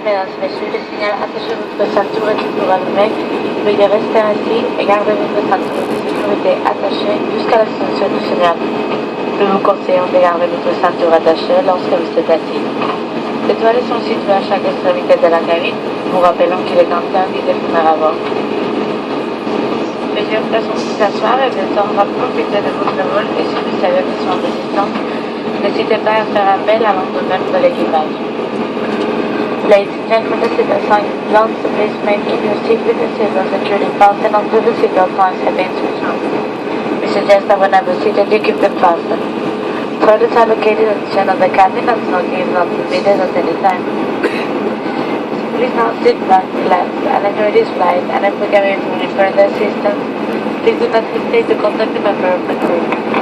Mesdames et messieurs, je signale, attachez votre ceinture et toujours allumée. Veuillez rester ainsi et garder votre ceinture de sécurité attachée jusqu'à l'extinction du signal. Nous vous conseillons de garder votre ceinture attachée lorsque vous êtes assis. Les toilettes sont situées à chaque extrémité de la cabine. Nous rappelons qu'il est interdit de fumer à bord. Plusieurs personnes qui s'asseoir et bien sûr on va profiter de votre vol et si vous avez besoin d'assistance, n'hésitez pas à faire appel à l'un de membres de l'équipage. Ladies and gentlemen, the seatbelt sign belongs to please maintain your seat with the seatbelt securely fastened until the seatbelt signs have been switched on. We suggest that whenever seated, you keep them fastened. Toilets are located at the center of the cabin and smoking is not permitted at any time. Please now sit back, relax, and enjoy this flight, and if we can be able to further assistance, please do not hesitate to contact the member of the crew.